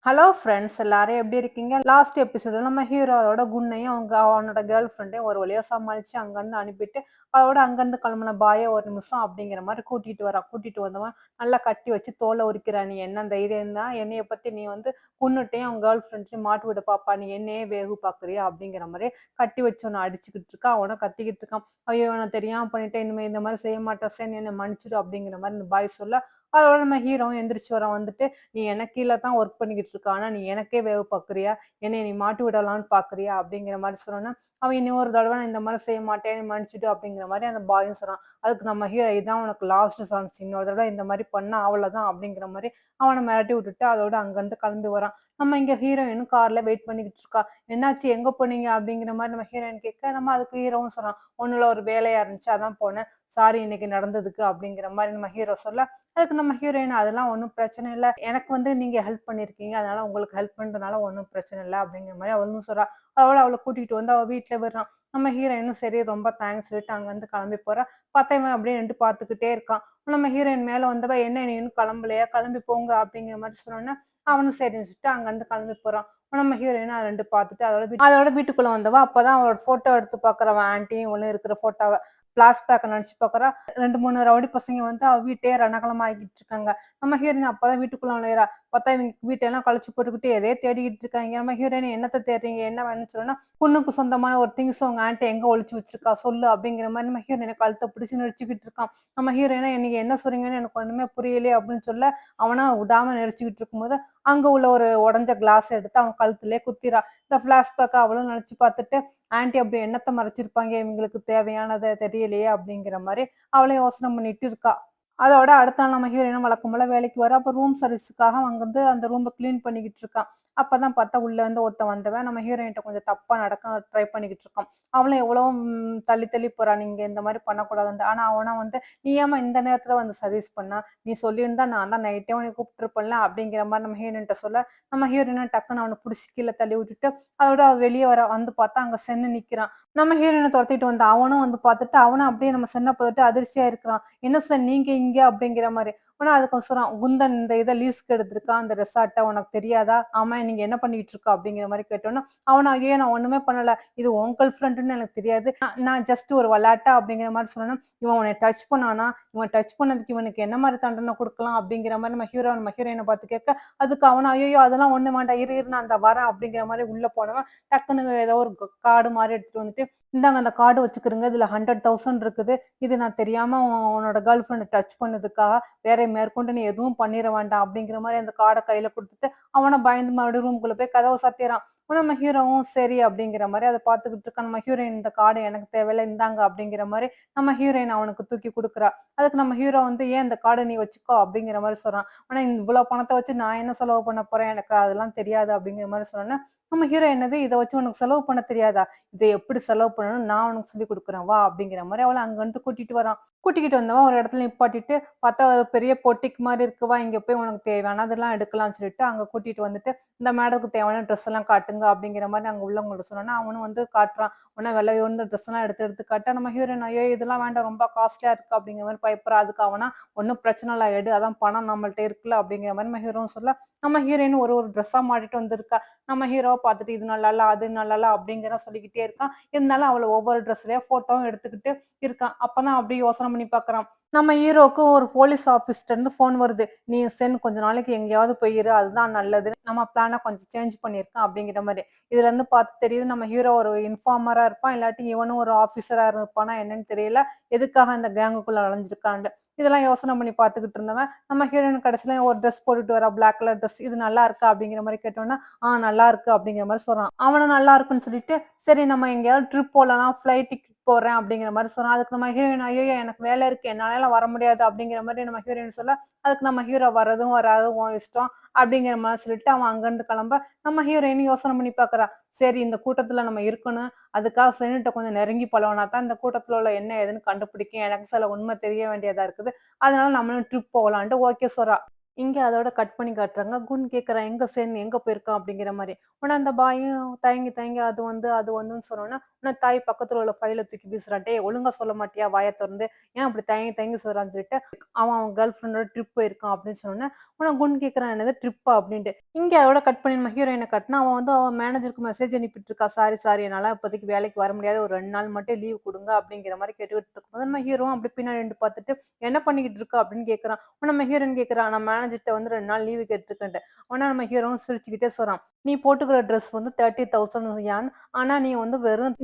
Hello friends எல்லாரும் எப்படி இருக்கீங்க? லாஸ்ட் எபிசோட்ல நம்ம ஹீரோவோட குண்ணையும் அவனோட கேர்ள் ஃப்ரெண்டையும் ஒரு வழியா சமாளிச்சு அங்கருந்து அனுப்பிட்டு, அதோட அங்கருந்து கிளம்புன பாய ஒரு நிமிஷம் அப்படிங்கிற மாரி கூட்டிட்டு வரான். கூட்டிட்டு வந்தவன் நல்லா கட்டி வச்சு தோல உரிக்கிறான். "நீ என்ன தைரியம் தான் என்னைய பத்தி நீ வந்து கொன்னுட்டயும் உன் கேர்ள் ஃப்ரெண்ட்டையும் மாட்டி விட பாப்பா! நீ என்னையே வேவு பார்க்குறியா?" அப்படிங்கிற மாரி கட்டி வச்சு அவன அடிச்சுக்கிட்டு இருக்கான். அவனும் கத்திக்கிட்டு இருக்கான். "ஐயோ! நான் தெரியாம பண்ணிட்டேன். இனிமே இந்த மாரி செய்ய மாட்டேன் சார். என்ன மன்னிச்சுடு" அப்படிங்கிற மாரி இந்த பாய் சொல்ல, அதோட நம்ம ஹீரோவும் எந்திரிச்சு வரான். வந்துட்டு நீ எனக்கு கீழ தான் ஒர்க் பண்ணிக்கிட்டு இருக்க. ஆனா நீ எனக்கே வேவு பார்க்குறியா? என்னைய நீ மாட்டி விடலான்னு பார்க்குறியா? அப்படிங்கிற மாரி சொன்னோனே, அவன் இன்னொரு தடவ நான் இந்த மாரி செய்ய மாட்டேன். என்னை மன்னிச்சுடு அப்படிங்கிற மாரி அந்த பாயும் சொன்னான். அதுக்கு நம்ம ஹீரோ இதான் உனக்கு லாஸ்ட் சான்ஸ். இன்னொரு தடவ இந்த மாரி பண்ணா அவ்வளோதான் அப்படிங்கிற மாரி அவன மிரட்டி விட்டுட்டு அதோட அங்கருந்து கிளம்பி வரான். நம்ம இங்க ஹீரோயினும் கார்ல வெயிட் பண்ணிக்கிட்டு இருக்கா. என்னாச்சு? எங்க போனீங்க? அப்படிங்கிற மாரி நம்ம ஹீரோயின் கேட்க, நம்ம அதுக்கு ஹீரோவும் சொன்னான். ஒண்ணும் இல்ல ஒரு வேலையா இருந்துச்சு. அதான் போனேன். சாரி இன்னைக்கு நடந்ததுக்கு அப்படிங்கிற மாரி நம்ம ஹீரோ சொல்ல, அதுக்கு நம்ம ஹீரோயின் அதெல்லாம் ஒண்ணும் பிரச்சனை இல்ல. எனக்கு வந்து நீங்க ஹெல்ப் பண்ணியிருக்கீங்க. அதனால உங்களுக்கு ஹெல்ப் பண்றதுனால ஒண்ணும் பிரச்சனை இல்ல அப்படிங்கிற மாரி அவளும் சொல்றா. அவள கூட்டிட்டு வந்து அவ வீட்ல விடுறான். நம்ம ஹீரோயினும் சரி ரொம்ப தேங்க்ஸ் சொல்லிட்டு அங்கருந்து கிளம்பி போறா. பார்த்தா இவன் அப்படியே நின்டு பார்த்துக்கிட்டே இருக்கான். நம்ம ஹீரோயின் மேல வந்தவ என்ன நீ இன்னும் கிளம்பலையா? கிளம்பி போங்க அப்படிங்கிற மாரி சொன்னோனே, அவனும் சரின்னு சொல்லிட்டு அங்கருந்து கிளம்பி போறான். நம்ம ஹீரோயின் அத 2 பார்த்துட்டு அதோட வீட்டுக்குள்ள வந்தவ அப்பதான் அவளோட ஃபோட்டோ எடுத்து பார்க்குறா. அவன் ஆன்டியும் இவளும் இருக்கிற ஃபோட்டோவ. ஃபிளாஷ்பேக்க நெனச்சு பார்க்குறா. 2, 3 ரவுடி பசங்க வந்து அவ வீட்டையே ரணகளமா ஆக்கிட்டு இருக்காங்க. நம்ம ஹீரோயின் அப்பதான் வீட்டுக்குள்ள நுழையிறா. பார்த்தா இவங்க வீட்டெல்லாம் கழிச்சு போட்டுக்கிட்டு எதையோ தேடிக்கிட்டு இருக்காங்க. நம்ம ஹீரோயின் என்னத்த தேடுறீங்க? என்ன வேணும்னு சொன்னோனே, பொண்ணுக்கு சொந்தமான ஒரு திங்ஸ் உங்க ஆன்ட்டி எங்க ஒளிச்சு வச்சிருக்கா சொல்லு அப்படிங்கிற மாரி நம்ம ஹீரோயின கழுத்த பிடிச்சு நெரிச்சுக்கிட்டு இருக்கான். நம்ம ஹீரோயினா நீங்க என்ன சொல்றீங்கன்னு எனக்கு ஒண்ணுமே புரியலையே அப்படின்னு சொல்ல, அவனா விடாம நெரிச்சுக்கிட்டு இருக்கும்போது, அங்க உள்ள ஒரு உடைஞ்ச கிளாஸ் எடுத்து அவன் கழுத்திலேயே குத்திறா. இந்த ஃபிளாஷ்பேக்க அவளும் நெனச்சு பார்த்துட்டு, ஆன்ட்டி அப்படி என்னத்த மறைச்சிருப்பாங்க இவங்களுக்கு தேவையானத தெரியலையே அப்படிங்கிற மாரி அவளும் யோசனை பண்ணிட்டு இருக்கா. அதோட அடுத்த நாள் நம்ம ஹீரோயினும் வழக்கம் போல வேலைக்கு வரா. அப்ப ரூம் சர்வீஸுக்காக அவன் வந்து அந்த ரூம கிளீன் பண்ணிக்கிட்டு இருக்கான். அப்பதான் பார்த்தா உள்ள இருந்து ஒருத்தன் வந்தவன் நம்ம ஹீரோயின்ட்ட கொஞ்சம் தப்பா நடக்க ட்ரை பண்ணிக்கிட்டு இருக்கான். அவளும் எவ்வளவோ தள்ளி தள்ளி போறா. நீங்க இந்த மாரி பண்ணக்கூடாதுன்ட்டு. ஆனா அவனா வந்து, "நீ ஏம்மா இந்த நேரத்துல வந்து சர்வீஸ் பண்ண? நீ சொல்லியிருந்தா நான் தான் நைட்டே உன்னைய கூப்பிட்டுருப்பேன்ல." அப்படிங்கிற மாரி நம்ம ஹீரோயின்ட்ட சொல்ல, நம்ம ஹீரோயினும் டக்குன்னு அவன புடிச்சு கீழ தள்ளி விட்டுட்டு, அதோட அவ வெளிய வந்து பார்த்தா அங்க சென்னு நிக்கிறான். நம்ம ஹீரோயின தொரத்திட்டு வந்த அவனும் வந்து பார்த்துட்டு, அவனும் அப்படியே நம்ம சென்ன பார்த்துட்டு அதிர்ச்சியா இருக்கிறான். "என்ன சார் நீங்க இங்க?" அப்படிங்கிற மாரி. ஆனா அதுக்கொசரம் குந்தன் இந்த இத லீஸ்க்கு எடுத்திருக்கான் அந்த ரெசார்ட்ட உனக்கு தெரியாதா? ஆமா நீங்க என்ன பண்ணிட்டு இருக்க? அப்படிங்கிற மாரி கேட்டோனே, அவனும் ஐயோ! நான் ஒண்ணுமே பண்ணல. இது உன் கேர்ள் ஃபிரெண்டுன்னு எனக்கு தெரியாது. நான் ஜஸ்ட் ஒரு விளையாட்டா அப்படிங்கிற மாரி சொன்னோனே, இவன் உன்ன டச் பண்ணானா? இவன் டச் பண்ணதுக்கு இவனுக்கு என்ன மாரி தண்டனை குடுக்கலாம்? அப்படிங்கிற மாரி நம்ம ஹீரோயின பார்த்து கேட்க, அதுக்கு அவனும் ஐயய்யோ! அதெல்லாம் ஒண்ணும் வேண்டாம். இரு இரு நான் இந்தா வரேன் அப்படிங்கிற மாரி உள்ள போனவன், டக்குனு ஏதோ ஒரு கார்டு மாரி எடுத்துட்டு வந்துட்டு, இந்தாங்க அந்த கார்டு வச்சுக்கிருங்க. இதுல 100,000 இருக்குது. இது நான் தெரியாம உன்னோட கேர்ள் ஃபிரெண்ட டச் பண்ணதுக்காக, வேற மேற்கொண்டு நீ எதுவும் பண்ணிற வேண்டாம் அப்படிங்கிற மாரி அந்த கார்ட கையில குடுத்துட்டு, அவனும் பயந்து மறுபடியும் ரூம்குள்ள போய் கதவ சாத்திர்றான். நம்ம ஹீரோவும் சரி அப்படிங்கிற மாரி அத பார்த்துக்கிட்டு இருக்கான். நம்ம ஹீரோயின் இந்த கார்டு எனக்கு தேவையில்ல இந்தாங்க அப்படிங்கிற மாரி நம்ம ஹீரோயின் அவனுக்கு தூக்கி குடுக்குறா. அதுக்கு நம்ம ஹீரோ வந்து ஏன் இந்த கார்ட நீ வச்சுக்கோ அப்படிங்கிற மாரி சொல்றான். ஆனா இவ்வளோ பணத்த வச்சு நான் என்ன செலவு பண்ண போறேன்? எனக்கு அதெல்லாம் தெரியாது அப்படிங்கிற மாரி சொன்னோனே, நம்ம ஹீரோ என்னது இத வச்சு உனக்கு செலவு பண்ண தெரியாதா? இத எப்படி செலவு பண்ணணும்னு நான் உனக்கு சொல்லிக் குடுக்குறேன் வா! அப்படிங்கிற மாரி அவள அங்கருந்து கூட்டிட்டு வரான். கூட்டிக்கிட்டு வந்தவன் ஒரு இடத்துல நிப்பாட்டிட்டு, பார்த்தா ஒரு பெரிய பொட்டிக் மாரி இருக்கு. வா இங்க போய் உனக்கு தேவையானதெல்லாம் எடுக்கலாம்னு சொல்லிட்டு, அங்க கூட்டிட்டு வந்துட்டு, இந்த மேடம்க்கு தேவையான ட்ரெஸ் எல்லாம் காட்டுங்க அப்படிங்கிற மாரி அங்க உள்ளவங்கள்ட்ட சொன்னோனே, அவனும் வந்து காட்டுறான். உடனே விலை உயர்ந்த ட்ரெஸ் எல்லாம் எடுத்து எடுத்து காட்ட, நம்ம ஹீரோயின் ஐயோ! இதெல்லாம் வேண்டாம் ரொம்ப காஸ்ட்லியா இருக்கு அப்படிங்கிற மாரி பயப்படுறா. அதுக்கு அவனா ஒண்ணும் பிரச்சனை இல்ல எடு. அதான் பணம் நம்மள்ட்ட இருக்குல்ல அப்படிங்கிற மாரி நம்ம ஹீரோவும் சொல்ல, நம்ம ஹீரோயின் ஒரு ஒரு ட்ரெஸ்ஸா மாட்டிட்டு வந்திருக்கா. நம்ம ஹீரோவ பார்த்துட்டு இது நல்லா இல்ல, அது நல்லா இல்ல அப்படிங்கிற சொல்லிக்கிட்டே இருக்கான். இருந்தாலும் அவள ஒவ்வொரு ட்ரெஸ்லயா ஃபோட்டோவும் எடுத்துக்கிட்டு இருக்கான். அப்பதான் அப்படியே யோசனை பண்ணி பார்க்குறான். நம்ம ஹீரோவுக்கு ஒரு போலீஸ் ஆஃபீஸ்ட்ட இருந்து ஃபோன் வருது. "நீ கொஞ்ச நாளைக்கு எங்கேயாவது போய் இரு. அதுதான் நல்லது. நம்ம பிளான கொஞ்சம் சேஞ்ச் பண்ணியிருக்கேன்." அப்படிங்கிற மாரி. இதுலருந்து பார்த்து தெரியுது நம்ம ஹீரோ ஒரு இன்ஃபார்மரா இருப்பான். இல்லாட்டி இவனும் ஒரு ஆஃபீசரா இருப்பானா என்னன்னு தெரியல. எதுக்காக இந்த கேங்குக்குள்ள நுழைஞ்சிருக்கான்ட்டு. இதெல்லாம் யோசனை பண்ணி பார்த்துக்கிட்டு இருந்தவன், நம்ம ஹீரோயின் கடைசியில ஒரு ட்ரெஸ் போட்டுட்டு வரா. Black colour dress. "இது நல்லா இருக்கா?" அப்படிங்கிற மாரி கேட்டோனே, நல்லா இருக்கு." அப்படிங்கிற மாரி சொல்றான். அவனும் நல்லா இருக்குன்னு சொல்லிட்டு, "சரி நம்ம எங்கேயாவது ட்ரிப் போலாம். ஃப்ளைட் டிக்கெட் போடுறேன்." அப்படிங்கிற மாரி சொன்னான். அதுக்கு நம்ம ஹீரோயின், "ஐயய்யோ! எனக்கு வேலை இருக்கு. என்னாலலாம் வர முடியாது." அப்படிங்கிற மாரி நம்ம ஹீரோயின் சொல்ல, அதுக்கு நம்ம ஹீரோ, "வரதும் வராதும் உன் இஷ்டம்." அப்படிங்கிற மாரி சொல்லிட்டு அவன் அங்கருந்து கிளம்ப, நம்ம ஹீரோயின் யோசனை பண்ணி பார்க்குறா. சரி இந்த கூட்டத்துல நம்ம இருக்கணும். அதுக்காக ஃப்ரெண்டுட்ட கொஞ்சம் நெருங்கி பழகுனா தான் இந்த கூட்டத்துல உள்ள என்ன ஏதுன்னு கண்டுபிடிக்கும். எனக்கு சில உண்மை தெரிய வேண்டியதா இருக்குது. அதனால நம்மளும் ட்ரிப் போகலான்ட்டு ஓகே சொல்றா. இங்க அதோட கட் பண்ணி காட்டுறாங்க. குன் கேட்கறான், "எங்க சென்? எங்க போயிருக்கான்?" அப்படிங்கிற மாரி. உடனே அந்த பாயும் தயங்கி தயங்கி அது வந்துன்னு சொன்னோனே, உடனே தாய் பக்கத்துல உள்ள ஃபைல தூக்கி வீசுறா. "டேய் ஒழுங்கா சொல்ல மாட்டியா வாய தொறந்து? ஏன் அப்படி தயங்கி தயங்கி சொல்றான்னு" சொல்லிட்டு, அவன் அவன் கேர்ள் ஃபிரெண்டோட ட்ரிப் போயிருக்கான் அப்படின்னு சொன்னோனே, உடனே குன் கேட்கறான், "என்னது ட்ரிப்பா?" அப்படின்ட்டு. இங்க அதோட கட் பண்ணி நம்ம ஹீரோயின காட்டுனா, அவன் வந்து அவன் மேனேஜருக்கு மெசேஜ் அனுப்பிட்டு இருக்கா. "சாரி சாரி என்னால இப்போதைக்கு வேலைக்கு வர முடியாது. ஒரு 2 நாள் மட்டும் லீவ் குடுங்க" அப்படிங்கிற மாரி கேட்டுக்கிட்டு இருக்கும்போது, நம்ம ஹீரோவும் அப்படி பின்னாடி நிண்டு பார்த்துட்டு, "என்ன பண்ணிக்கிட்டு இருக்க?" அப்படின்னு கேட்கறான். உடனே நம்ம ஹீரோயின் கேட்கிறா, "நான் மேனேஜர்ட்ட வந்து 2 நாள் லீவு கேட்டுருக்கேன்ட்டு." உடனே நம்ம ஹீரோவும் சிரிச்சுக்கிட்டே சொல்றான், "நீ போட்டுக்கிற ட்ரெஸ் வந்து 30,000 யான். ஆனா நீ வந்து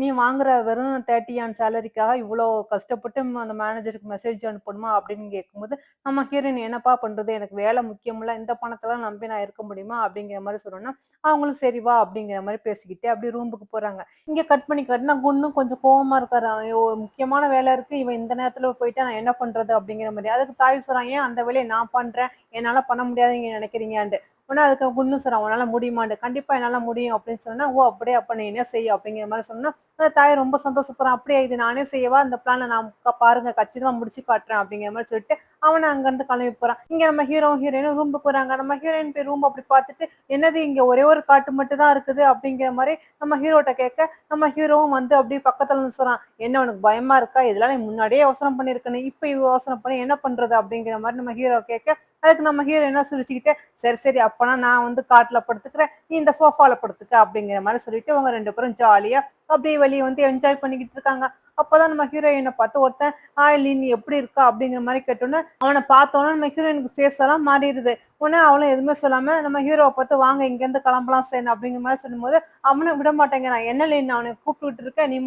நீ வாங்குற வெறும் 30 யான் சேலரிக்காக இவ்ளோ கஷ்டப்பட்டு அந்த மேனேஜருக்கு மெசேஜ் அனுப்பணுமா?" அப்படின்னு கேட்கும்போது, நம்ம ஹீரோயின் "என்னப்பா பண்றது? எனக்கு வேலை முக்கியம்ல. இந்த பணத்தலாம் நம்பி நான் இருக்க முடியுமா?" அப்படிங்கிற மாரி சொன்னோனே, அவங்களும் "சரி வா" அப்படிங்கிற மாரி பேசிக்கிட்டே அப்படியே ரூமுக்கு போறாங்க. இங்க கட் பண்ணி காட்டுனா, குன்னும் கொஞ்சம் கோவமா இருக்காரு. ஐயோ! முக்கியமான வேலை இருக்கு. இவன் இந்த நேரத்துல போயிட்டா நான் என்ன பண்றது? அப்படிங்கிற மாரி. அதுக்கு தாய் சொல்றான், "ஏன் அந்த வேலைய நான் பண்றேன். என்னால பண்ண முடியாதுன்னு நீங்க நினைக்கிறீங்கன்ட்டு." உடனே அதுக்கு குன்னு சொல்றான், "உன்னால முடியுமான்ட்டு." "கண்டிப்பா என்னால முடியும்." அப்படின்னு சொன்னா, "ஓ! அப்படியா? அப்ப நீனே செய்." அப்படிங்கிற மாரி சொன்னா, அந்த தாய் ரொம்ப சந்தோஷப்படுறான். "அப்படியா? இது நானே செய்யவா? இந்த பிளான நான் பாருங்க கச்சிதமா முடிச்சு காட்டுறேன்." அப்படிங்கிற மாரி சொல்லிட்டு, அவனும் அங்கருந்து கிளம்பி போறான். இங்க நம்ம ஹீரோவும், ஹீரோயினும் ரூமுக்கு போறாங்க. நம்ம ஹீரோயின் போய் ரூம் அப்படி பார்த்துட்டு, "என்னது இங்க ஒரே ஒரு காட்டு மட்டும் தான் இருக்குது." அப்படிங்கிற மாரி நம்ம ஹீரோட்ட கேட்க, நம்ம ஹீரோவும் வந்து அப்படியே பக்கத்துல வந்து சொல்றான், "என்ன உனக்கு பயமா இருக்கா? இதெல்லாம் நீ முன்னாடியே யோசனை பண்ணியிருக்கணும். இப்ப யோசனை பண்ணி என்ன பண்றது?" அப்படிங்கிற மாரி நம்ம ஹீரோ கேட்க, அதுக்கு நம்ம ஹீரோயினும் சிரிச்சுக்கிட்டு, "சரி, சரி அப்பனா நான் வந்து காட்டுல படுத்துக்கிறேன். நீ இந்த சோஃபால படுத்துக்க." அப்படிங்கிற மாரி சொல்லிட்டு இவங்க 2 பேரும் ஜாலியா அப்படியே வெளிய வந்து என்ஜாய் பண்ணிக்கிட்டு இருக்காங்க. அப்பதான் நம்ம ஹீரோயின பார்த்து ஒருத்தன், "ஹாய் லின் எப்படி இருக்க?" அப்படிங்கிற மாரி கேட்டோனே, அவன பார்த்தோனே நம்ம ஹீரோயினுக்கு ஃபேஸ் எல்லாம் மாறிடுது. உடனே அவளும் எதுவுமே சொல்லாம நம்ம ஹீரோவ பார்த்து, "வாங்க இங்கேருந்து கிளம்பலாம் சென்." அப்படிங்கிற மாரி சொல்லும்போது, அவனும் விட மாட்டேங்கிறான். "என்ன லின் நான் உன்ன கூப்பிட்டுட்டு இருக்கேன். நீ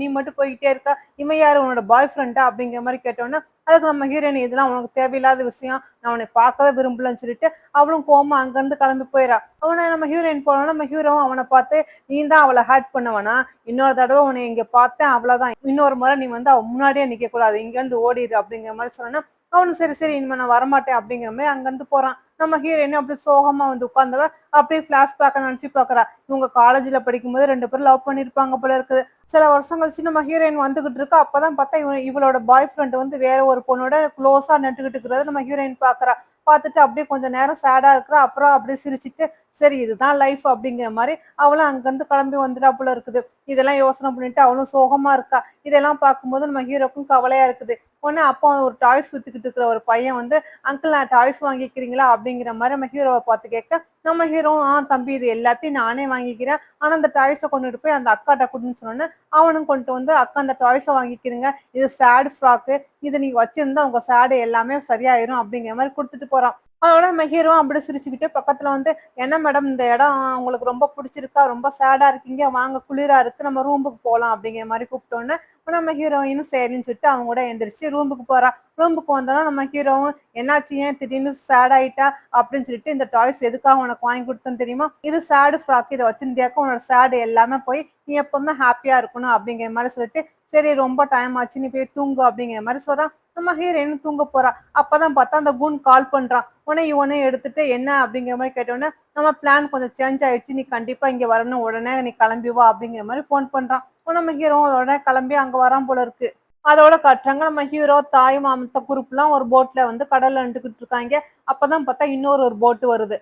மட்டும் போய்க்கிட்டே இருக்க. இவன் யாரு உன்னோட பாய் ஃப்ரெண்டா?" அப்படிங்கிற மாரி கேட்டோனே, அதுக்கு நம்ம ஹீரோயின், "இதெல்லாம் உனக்கு தேவையில்லாத விஷயம். நான் உன்னை பார்க்கவே விரும்பலன்னு" சொல்லிட்டு, அவளும் கோவமா அங்கருந்து கிளம்பி போயிறா. அவன நம்ம ஹீரோயின் போனோனே, நம்ம ஹீரோவும் அவன பார்த்து, "நீ தான் அவள ஹர்ட் பண்ணவனா? இன்னொரு தடவ உன்னை இங்க பார்த்தேன் அவ்வளவுதான். இன்னொரு முறை நீ வந்து அவ முன்னாடியே நிக்கக்கூடாது. இங்கருந்து ஓடிரு." அப்படிங்கிற மாரி சொன்னோனே, அவனும் "சரி, சரி இனிமே நான் வரமாட்டேன்." அப்படிங்கிற மாரி அங்கருந்து போறான். நம்ம ஹீரோயின் அப்படியே சோகமா வந்து உட்கார்ந்தவ, அப்படியே ஃபிளாஷ்பேக்க நெனச்சு பார்க்குறா. இவங்க காலேஜ்ல படிக்கும்போது 2 பேரும் லவ் பண்ணியிருப்பாங்க போல இருக்குது. சில வருஷம் கழிச்சு நம்ம ஹீரோயின் வந்துகிட்டு இருக்கா. அப்பதான் பார்த்தா இவளோட பாய் ஃப்ரெண்ட் வந்து வேற ஒரு பொண்ணோட குளோஸா நின்னுகிட்டு இருக்கிறத நம்ம ஹீரோயின் பார்க்குறா. பார்த்துட்டு அப்படியே கொஞ்ச நேரம் சேடா இருக்கிறா. அப்புறம் அப்படியே சிரிச்சுட்டு, சரி இதுதான் லைஃப் அப்படிங்கிற மாரி அவளும் அங்கருந்து கிளம்பி வந்துட்டா போல இருக்குது. இதெல்லாம் யோசனை பண்ணிட்டு அவளும் சோகமா இருக்கா. இதெல்லாம் பார்க்கும்போது நம்ம ஹீரோக்கும் கவலையா இருக்குது. உடனே அப்போ ஒரு டாய்ஸ் வித்துக்கிட்டு இருக்கிற ஒரு பையன் வந்து, "அங்கிள் நான் டாய்ஸ் வாங்கிக்கிறீங்களா?" அப்படிங்கிற மாரி நம்ம ஹீரோவ பார்த்து கேட்க, நம்ம ஹீரோ, "ஆ தம்பி இது எல்லாத்தையும் நானே வாங்கிக்கிறேன். ஆனா அந்த டாய்ஸ கொண்டுட்டு போய் அந்த அக்காட்ட குடுன்னு" சொன்னோனே, அவனும் கொண்டு வந்து, "அக்கா அந்த டாய்ஸ வாங்கிக்கிறங்க. இது சேட் ஃப்ராக்கு. இத நீங்க வச்சிருந்தா உங்க சேடு எல்லாமே சரியாயிரும்." அப்படிங்கிற மாரி குடுத்துட்டு போறான். அதோட நம்ம ஹீரோ அப்படியே சிரிச்சுக்கிட்டே பக்கத்துல வந்து, "என்ன மேடம் இந்த இடம் உங்களுக்கு ரொம்ப புடிச்சிருக்கா? ரொம்ப சேடா இருக்கீங்க. வாங்க குளிரா இருக்கு. நம்ம ரூமுக்கு போலாம்." அப்படிங்கிற மாரி கூப்பிட்டோனே, நம்ம ஹீரோயினும் சரின்னு சொல்லிட்டு அவங்க கூட எந்திரிச்சு ரூமுக்கு போறா. ரூமுக்கு வந்தோனே நம்ம ஹீரோவும், "என்னாச்சு? ஏன் திடீர்னு சேட் ஆயிட்டா?" அப்படின்னு சொல்லிட்டு, "இந்த டாய்ஸ் எதுக்காக உனக்கு வாங்கி குடுத்தேன்னு தெரியுமா? இது சேடு ஃப்ராக். இத வச்சிருந்தியாக்க உன்னோட சேடு எல்லாமே போய் நீ எப்பவுமே ஹாப்பியா இருக்கணும்." அப்படிங்கிற மாரி சொல்லிட்டு, "சரி ரொம்ப டைம் ஆச்சு. நீ போய் தூங்கு." அப்படிங்கிற மாரி சொல்றான். நம்ம ஹீரோயின் தூங்க போறா. அப்பதான் பார்த்தா அந்த கூன் கால் பண்றான். உடனே இவனும் எடுத்துட்டு, "என்ன?" அப்படிங்கிற மாரி கேட்டோனே, "நம்ம பிளான் கொஞ்சம் சேஞ்ச் ஆயிடுச்சு. நீ கண்டிப்பா இங்க வரணும். உடனே நீ கிளம்பி வா." அப்படிங்கிற மாரி ஃபோன் பண்றான். நம்ம ஹீரோவும் உடனே கிளம்பி அங்க வரான் போல இருக்கு. அதோட காட்டுறாங்க. நம்ம ஹீரோ, தாய், மாமத்த குரூப்லாம் ஒரு போட்ல வந்து கடல்ல நின்டுகிட்டு இருக்காய்ங்க. அப்பதான் பார்த்தா இன்னொரு போட் வருது.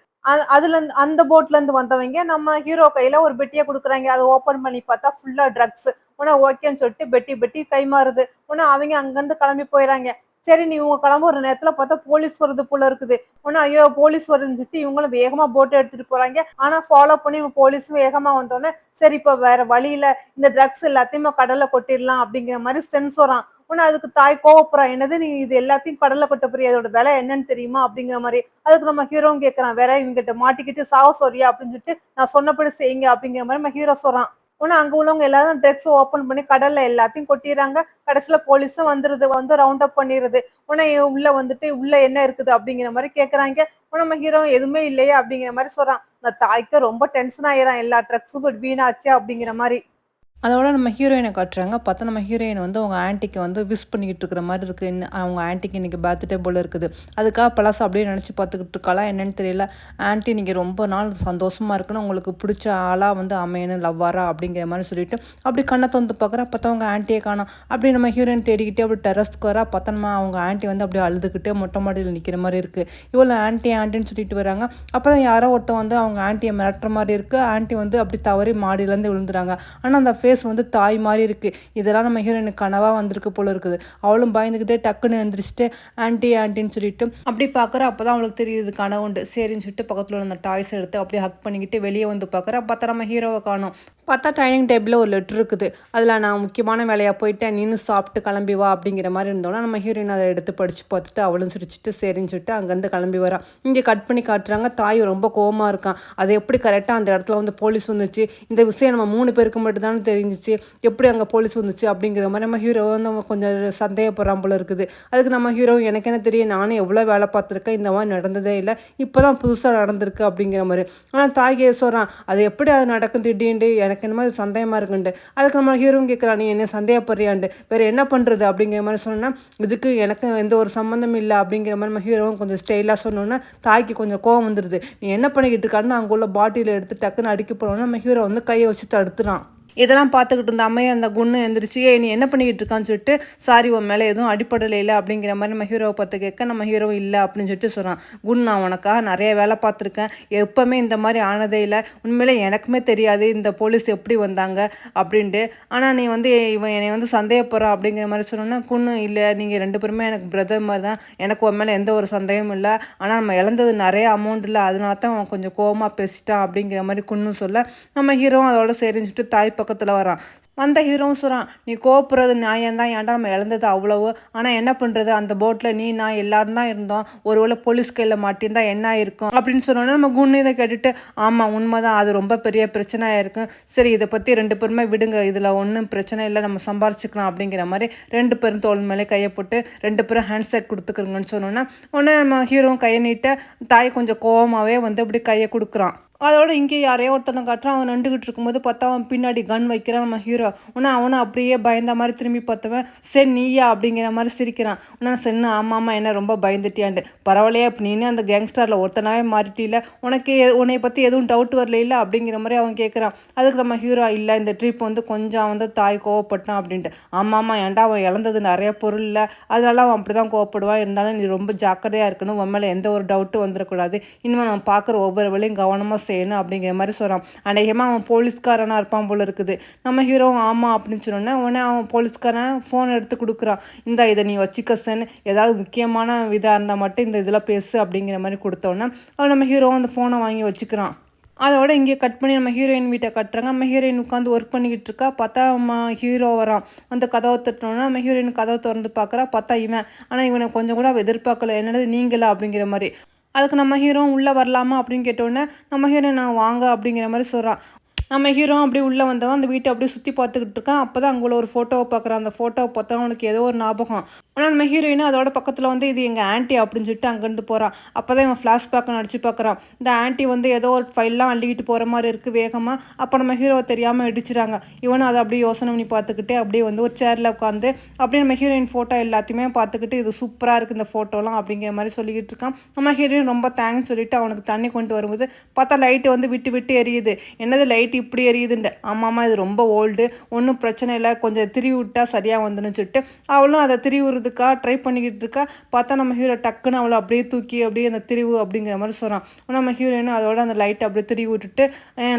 அதுலருந்து அந்த போட்ல இருந்து வந்தவைங்க நம்ம ஹீரோ கையில ஒரு பெட்டிய குடுக்குறாய்ங்க. அத ஓப்பன் பண்ணி பார்த்தா ஃபுல்லா ட்ரக்ஸ். உடனே ஓகேன்னு சொல்லிட்டு பெட்டி பெட்டி கைமாறுது. உடனே அவைங்க அங்கருந்து கிளம்பி போயிறாய்ங்க. சரி நீ இவங்க கிளம்புற நேரத்துல பார்த்தா போலீஸ் வருது போல இருக்குது. உடனே ஐயோ! போலீஸ் வருதுன்னு சொல்லிட்டு இவங்களும் வேகமா போட்ட எடுத்துட்டு போறாய்ங்க. ஆனா ஃபாலோ பண்ணி இவங்க போலீஸும் வேகமா வந்தோனே, சரி இப்ப வேற வழி இல்ல. இந்த ட்ரக்ஸ் எல்லாத்தையுமே கடல்ல கொட்டிடலாம் அப்படிங்கிற மாரி சென்சோராம். உடனே அதுக்கு தாய் கோவப்படுறா. "என்னது நீ இது எல்லாத்தையும் கடல்ல கொட்ட போறியா? இதோட விலை என்னன்னு தெரியுமா?" அப்படிங்கிற மாரி. அதுக்கு நம்ம ஹீரோவும் கேட்கறான். "வேற இவங்கிட்ட மாட்டிக்கிட்டு சாவ சொல்றியா?" அப்படின்னு சொல்லிட்டு, "நான் சொன்னபடி செய்யுங்க." அப்படிங்கிற மாரி நம்ம ஹீரோ சொல்றான். உடனே அங்க உள்ளவங்க எல்லாரும் ட்ரக்ஸ் ஓப்பன் பண்ணி கடல்ல எல்லாத்தையும் கொட்டிர்றாங்க. கடைசியில போலீஸும் வந்துருது. வந்து ரவுண்ட் அப் பண்ணிருது. உடனே உள்ள வந்துட்டு, "உள்ள என்ன இருக்குது?" அப்படிங்கிற மாரி கேட்கறாய்ங்க. உடனே நம்ம ஹீரோ, "எதுவுமே இல்லையே." அப்படிங்கிற மாரி சொல்றான். அந்த தாய்க்கு ரொம்ப டென்ஷன் ஆயிர்றான். எல்லா ட்ரக்ஸும் வீணாச்சே அப்படிங்கிற மாரி. அதோட நம்ம ஹீரோயின காட்டுறாங்க. பார்த்தா நம்ம ஹீரோயின் வந்து அவங்க ஆன்டிக்கு வந்து விஷ் பண்ணிக்கிட்டு இருக்கிற மாரி இருக்கு. அவங்க ஆன்டிக்கு இன்னைக்கு பர்த்டே போல இருக்குது. அதுக்காக பழச அப்படியே நெனச்சு பார்த்துக்கிட்டு இருக்காளா என்னன்னு தெரியல. ஆன்டி நீங்க ரொம்ப நாள் சந்தோஷமா இருக்கணும். உங்களுக்கு புடிச்ச ஆளா வந்து அமையணும் லவ்வரா அப்படிங்கிற மாரி சொல்லிட்டு, அப்படி கண்ண தொறந்து பார்க்குறா. பார்த்தா அவங்க ஆன்டிய காணோம். அப்படியே நம்ம ஹீரோயின் தேடிக்கிட்டே அப்படி டெர்ரஸ்க்கு வரா. பார்த்தா நம்ம அவங்க ஆன்டி வந்து அப்படியே அழுதுகிட்டே மொட்டை மாடியில நிக்கிற மாரி இருக்கு. இவளும் ஆன்டி ஆன்டின்னு சொல்லிட்டு வராங்க. அப்பதான் யாரோ ஒருத்தன் வந்து அவங்க ஆன்டிய மிரட்டுற மாரி இருக்கு. ஆன்டி வந்து அப்படி தவறி மாடியிலேருந்து விழுந்துறாங்க. ஆனா அந்த ஃபேஸ் வந்து தாய் மாரி இருக்கு. இதெல்லாம் நம்ம ஹீரோயினுக்கு கனவா வந்திருக்கு போல இருக்குது. அவளும் பயந்துகிட்டே டக்குன்னு எந்திரிச்சுட்டு ஆன்டி ஆன்டின்னு சொல்லிட்டு அப்படி பார்க்குறா. அப்பதான் அவளுக்கு தெரியுது கனவுண்டு. சரின்னு சொல்லிட்டு பக்கத்துல உள்ள அந்த டாய்ஸ் எடுத்து அப்படியே ஹக் பண்ணிக்கிட்டு வெளியே வந்து பார்க்குறா. பார்த்தா நம்ம ஹீரோவ காணோம். பார்த்தா டைனிங் டேபிளில் ஒரு லெட்டர் இருக்குது. அதில் நான் முக்கியமான வேலையாக போயிட்டேன் நீனு சாப்பிட்டு கிளம்பி வா அப்படிங்கிற மாதிரி இருந்தோன்னா நம்ம ஹீரோயின் அதை எடுத்து படித்து பார்த்துட்டு அவளும் சிரிச்சிட்டு சரின்னு சொல்லிட்டு அங்கேருந்து கிளம்பி வரா. இங்கே கட் பண்ணி காட்டுறாங்க. தாய் ரொம்ப கோவமாக இருக்கான். அது எப்படி கரெக்டாக அந்த இடத்துல வந்து போலீஸ் வந்துச்சு, இந்த விஷயம் நம்ம 3 பேருக்கு மட்டும் தானே தெரிஞ்சிச்சு, எப்படி அங்கே போலீஸ் வந்துச்சு அப்படிங்கிற மாதிரி நம்ம ஹீரோ வந்து கொஞ்சம் சந்தேகப்படுறான் போல இருக்குது. அதுக்கு நம்ம ஹீரோ எனக்கு என்ன தெரியும், நானும் எவ்வளோ வேலை பார்த்துருக்கேன், இந்த மாதிரி நடந்ததே இல்லை, இப்போ தான் புதுசாக நடந்திருக்கு அப்படிங்கிற மாதிரி. ஆனால் தாய்கே சொல்கிறான் அது எப்படி அது நடக்கும் திடீர்னு, எனக்கு என்ன மாதிரி சந்தேகமாக இருக்குண்டு. அதுக்கு நம்ம ஹீரோவும் கேட்குறான் நீ என்ன சந்தேகப்படுறியாண்டு, வேறு என்ன பண்ணுறது அப்படிங்கிற மாதிரி சொன்னால் இதுக்கு எனக்கு எந்த ஒரு சம்மந்தம் இல்லை அப்படிங்கிற மாதிரி நம்ம ஹீரோவும் கொஞ்சம் ஸ்டைலாக சொன்னோன்னா தாய்க்கு கொஞ்சம் கோவம் வந்துடுது. நீ என்ன பண்ணிக்கிட்டு இருக்கான்னு அங்கே உள்ள பாட்டியில் எடுத்து டக்குன்னு அடிக்க போனோன்னா நம்ம ஹீரோ வந்து கையை வச்சு தடுத்துறான். இதெல்லாம் பார்த்துக்கிட்டு இருந்த அம்மையை அந்த குன்னு எந்திரிச்சு நீ என்ன பண்ணிக்கிட்டு இருக்கான்னு சொல்லிட்டு சாரி உன் மேலே எதுவும் அடிப்படலை இல்லை அப்படிங்கிற மாதிரி நம்ம ஹீரோவை பார்த்து கேட்க நம்ம ஹீரோ இல்லை அப்படின்னு சொல்லிட்டு சொல்கிறான். குன் நான் உனக்காக நிறைய வேலை பார்த்துருக்கேன், எப்போவுமே இந்த மாதிரி ஆனதே இல்லை, உண்மையிலே எனக்குமே தெரியாது இந்த போலீஸ் எப்படி வந்தாங்க அப்படின்ட்டு, ஆனால் நீ வந்து இவன் என்னை வந்து சந்தேகப்படுறான் அப்படிங்கிற மாதிரி சொன்னோன்னா குன்னு இல்லை நீங்கள் 2 பேருமே எனக்கு பிரதர் மாதிரி தான், எனக்கு உன் மேலே எந்த ஒரு சந்தேகமும் இல்லை, ஆனால் நம்ம இழந்தது நிறைய அமௌண்ட் இல்லை அதனால தான் அவன் கொஞ்சம் கோவமாக பேசிட்டான் அப்படிங்கிற மாதிரி குன்னு சொல்ல நம்ம ஹீரோ அதோட சரின்னு சொல்லிட்டு தாய் பக்கத்தில் வரான். வந்த ஹீரோவும் சொல்கிறான் நீ கோப்புறது நியாயம் தான், ஏன்டா நம்ம இழந்தது அவ்வளவு, ஆனால் என்ன பண்ணுறது அந்த போட்டில் நீ நான் எல்லாரும் தான் இருந்தோம், ஒருவேளை போலீஸ் கையில் மாட்டியிருந்தா என்ன இருக்கும் அப்படின்னு சொன்னோன்னா நம்ம குன்னு இதை கேட்டுட்டு ஆமாம் உண்மைதான் அது ரொம்ப பெரிய பிரச்சனையாக இருக்கும், சரி இதை பற்றி 2 பேருமே விடுங்க, இதில் ஒன்றும் பிரச்சனை இல்லை நம்ம சம்பாரிச்சிக்கலாம் அப்படிங்கிற மாதிரி 2 பேரும் தோல் மேலே கையை போட்டு 2 பேரும் ஹேண்ட்ஷேக் கொடுத்துக்கிறோங்கன்னு சொன்னோன்னா உடனே நம்ம ஹீரோவும் கையை நீட்ட தாய் கொஞ்சம் கோவமாகவே வந்து அப்படி கையை கொடுக்குறான். அதோட இங்கே யாரையோ ஒருத்தனை காட்டுறான். அவன் நின்றுக்கிட்டு இருக்கும்போது பார்த்தா அவன் பின்னாடி கன் வைக்கிறான் நம்ம ஹீரோ. உடனே அவனை அப்படியே பயந்த மாதிரி திரும்பி பார்த்தவன் சரி நீயா அப்படிங்கிற மாதிரி சிரிக்கிறான். உடனே சென்னு ஆமாம்மா என்ன ரொம்ப பயந்துட்டியாண்டு, பரவாயில்லையா இப்போ நீனே அந்த கேங்ஸ்டரில் ஒருத்தனாவே மாறிட்டில, உனக்கு உன்னை பற்றி எதுவும் டவுட் வரல இல்லை அப்படிங்கிற மாதிரி அவன் கேட்குறான். அதுக்கு நம்ம ஹீரோ இல்லை இந்த ட்ரிப் வந்து கொஞ்சம் வந்து தாய் கோவப்பட்டான் அப்படின்ட்டு. ஆமாம்மா ஏன்டா அவன் இழந்தது நிறைய பொருள் இல்லை, அதனால அவன் அப்படி தான் கோவப்படுவான், இருந்தாலும் நீ ரொம்ப ஜாக்கிரதையாக இருக்கணும், உன் மேலே எந்த ஒரு டவுட்டும் வந்துடக்கூடாது, இனிமேல் நம்ம பார்க்குற ஒவ்வொரு வேலையும் கவனமாக செய்யணும் அப்படிங்கிற மாதிரி சொல்கிறான். அநேகமாக அவன் போலீஸ்காரனாக இருப்பான் போல இருக்குது. நம்ம ஹீரோ ஆமாம் அப்படின்னு சொன்னோன்னே உடனே அவன் போலீஸ்காரன் ஃபோன் எடுத்து கொடுக்குறான். இதை நீ வச்சுக்க சென், ஏதாவது முக்கியமான இதாக இருந்தால் மட்டும் இந்த இதில் பேசு அப்படிங்கிற மாதிரி கொடுத்தோன்னே அவன் நம்ம ஹீரோ அந்த ஃபோனை வாங்கி வச்சுக்கிறான். அதோட இங்கே கட் பண்ணி நம்ம ஹீரோயின் வீட்டை கட்டுறாங்க. நம்ம ஹீரோயின் உட்காந்து ஒர்க் பண்ணிக்கிட்டு இருக்கா. பார்த்தா நம்ம ஹீரோ வரான். வந்து கதவை தட்டினோன்னா நம்ம ஹீரோயின் கதவை திறந்து பார்க்குறா. பார்த்தா இவன். ஆனால் இவனை கொஞ்சம் கூட எதிர்பார்க்கல, என்னது நீங்களா அப்படிங்கிற மாதிரி. அதுக்கு நம்ம ஹீரோ உள்ளே வரலாமா அப்படின்னு கேட்டோன்னே நம்ம ஹீரோ நான் வாங்க அப்படிங்கிற மாதிரி சொல்கிறான். நம்ம ஹீரோ அப்படியே உள்ளே வந்தவன் அந்த வீட்டை அப்படியே சுற்றி பார்த்துக்கிட்டு இருக்கான். அப்போ தான் அங்கே ஒரு ஃபோட்டோவை பார்க்குறான். அந்த ஃபோட்டோவை பார்த்தா அவனுக்கு ஏதோ ஒரு ஞாபகம். ஆனால் நம்ம ஹீரோயினும் அதோட பக்கத்தில் வந்து இது எங்கள் ஆன்ட்டி அப்படின்னு சொல்லிட்டு அங்கேருந்து போகிறான். அப்போ தான் இவன் ஃப்ளாஷ்பேக்கை நடிச்சு பார்க்குறான். இந்த ஆன்ட்டி வந்து ஏதோ ஒரு ஃபைல்லாம் அள்ளிக்கிட்டு போகிற மாதிரி இருக்குது வேகமாக. அப்போ நம்ம ஹீரோவை தெரியாமல் இடிச்சிறாங்க. இவனும் அதை அப்படியே யோசனை பண்ணி பார்த்துக்கிட்டு அப்படியே வந்து ஒரு சேரில் உட்காந்து அப்படியே நம்ம ஹீரோயின் ஃபோட்டோ எல்லாத்தையுமே பார்த்துக்கிட்டு இது சூப்பராக இருக்குது இந்த ஃபோட்டோலாம் அப்படிங்கிற மாதிரி சொல்லிக்கிட்டு இருக்கான். நம்ம ஹீரோயின் ரொம்ப தேங்க்ஸ் சொல்லிட்டு அவனுக்கு தண்ணி கொண்டு வரும்போது பார்த்தா லைட்டு வந்து விட்டு விட்டு எரியுது. என்னது லைட்டு இப்படி எரியுதுண்டு, ஆமாம்மா இது ரொம்ப ஓல்டு, ஒன்றும் பிரச்சனை இல்லை, கொஞ்சம் திரி விட்டா சரியாக வந்துன்னு சொல்லிட்டு அவளும் அதை திரி விடுறதுக்காக ட்ரை பண்ணிக்கிட்டு இருக்கா. பார்த்தா நம்ம ஹீரோ டக்குன்னு அவளை அப்படியே தூக்கி அப்படியே அந்த திரிவு அப்படிங்கிற மாதிரி சொல்கிறான். நம்ம ஹீரோயினும் அதோட அந்த லைட்டை அப்படியே திரி விட்டுட்டு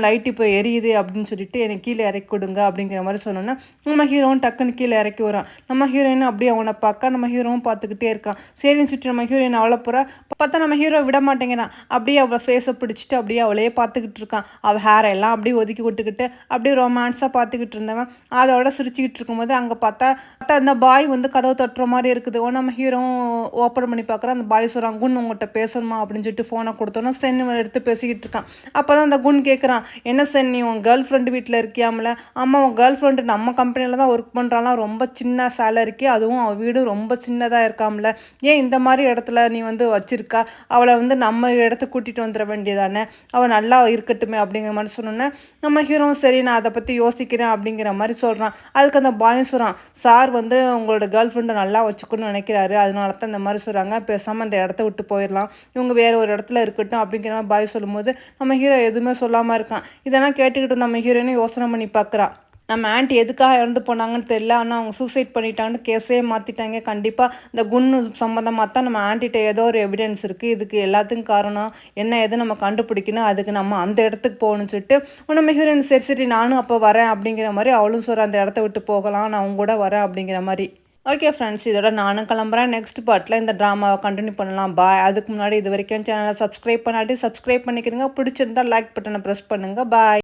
லைட் இப்போ எரியுது அப்படின்னு சொல்லிட்டு எனக்கு கீழே இறக்கி கொடுங்க அப்படிங்கிற மாதிரி சொன்னோன்னா நம்ம ஹீரோவும் டக்குன்னு கீழே இறக்கி வரான். நம்ம ஹீரோயினும் அப்படியே அவனை பார்க்க நம்ம ஹீரோவும் பார்த்துக்கிட்டே இருக்கான். சரின்னு சொல்லிட்டு நம்ம ஹீரோயின் அவளை போகிறா. பார்த்தா நம்ம ஹீரோ விட மாட்டேங்கிறான். அப்படியே அவளை ஃபேஸை பிடிச்சிட்டு அப்படியே அவளையே பார்த்துக்கிட்டு இருக்கான். அவள் ஹேர் எல்லாம் அப்படியே ஒதுக்கி விட்டுக்கிட்டு அப்படியே ரொமான்ஸாக பார்த்துக்கிட்டு இருந்தவன் அதோட சிரிச்சுக்கிட்டு இருக்கும்போது அங்கே பார்த்தா அந்த பாய் வந்து கதவு தட்டுற மாதிரி இருக்குது. நம்ம ஹீரோ ஓப்பன் பண்ணி பார்க்குறான். அந்த பாய் சொல்கிறான் குன் உங்கள்கிட்ட பேசணுமா அப்படின்னு சொல்லிட்டு ஃபோனை கொடுத்தோன்னா சென் எடுத்து பேசிக்கிட்டு இருக்கான். அப்போ தான் அந்த குன் கேட்குறான் என்ன சென் நீ உன் கேர்ள் ஃப்ரெண்டு வீட்டில் இருக்கியாமல, ஆமாம் உன் கேர்ள் ஃப்ரெண்டு நம்ம கம்பெனியில் தான் ஒர்க் பண்ணுறாலாம், ரொம்ப சின்ன சேலரிக்கு, அதுவும் அவன் வீடு ரொம்ப சின்னதாக இருக்காமல, ஏன் இந்த மாதிரி இடத்துல நீ வந்து வச்சிருக்கா, அவளை வந்து நம்ம இடத்துக்கு கூட்டிகிட்டு வந்துட வேண்டியதானே, அவள் நல்லா இருக்கட்டுமே அப்படிங்கிற மாதிரி சொன்னோன்னே நம்ம ஹீரோவும் சரி நான் அத பத்தி யோசிக்கிறேன் அப்படிங்கிற மாரி சொல்றான். அதுக்கு அந்த பாயும் சொல்றான், "சார் வந்து உங்களோட கேர்ள் ஃப்ரெண்ட நல்லா வச்சுக்கணும்னு நெனைக்கிறாரு. அதனால தான் இந்த மாரி சொல்றாங்க. பேசாம இந்த இடத்த விட்டு போயிரலாம். இவங்க வேற ஒரு இடத்துல இருக்கட்டும்." அப்படிங்கிற மாரி பாய் சொல்லும்போது, நம்ம ஹீரோ எதுவுமே சொல்லாம இருக்கான். இதெல்லாம் கேட்டுக்கிட்டு நம்ம ஹீரோயினும் யோசனை பண்ணி பார்க்குறா. நம்ம ஆன்டி எதுக்காக இறந்து போனாங்கன்னு தெரியல. ஆனா அவங்க சூசைட் பண்ணிட்டாங்கன்னு கேஸே மாத்திட்டாங்க. கண்டிப்பா இந்த குன்னு சம்மந்தமா தான் நம்ம ஆன்டிட்ட ஏதோ ஒரு எவிடன்ஸ் இருக்கு. இதுக்கு எல்லாத்துக்கும் காரணம் என்ன ஏதுன்னு நம்ம கண்டுபிடிக்கணும். அதுக்கு நம்ம அந்த இடத்துக்கு போகணும்னு சொல்லிட்டு, நம்ம ஹீரோயின் சரி, சரி நானும் அப்ப வரேன் அப்படிங்கிற மாரி அவளும் சொல்றா, அந்த இடத்த விட்டு போகலாம். நான் உங்க கூட வரேன் அப்படிங்கிற மாரி. ஓகே ஃப்ரெண்ட்ஸ், இதோட நானும் கிளம்புறேன். நெக்ஸ்ட் பார்ட்ல இந்த ட்ராமாவ கன்டின்யூ பண்ணலாம். பாய். அதுக்கு முன்னாடி இதுவரைக்கும் சேனல சப்ஸ்கிரைப் பண்ணாட்டி சப்ஸ்கிரைப் பண்ணிக்கிறங்க. பிடிச்சிருந்தா லைக் பட்டன பிரஸ் பண்ணுங்க. பாய்.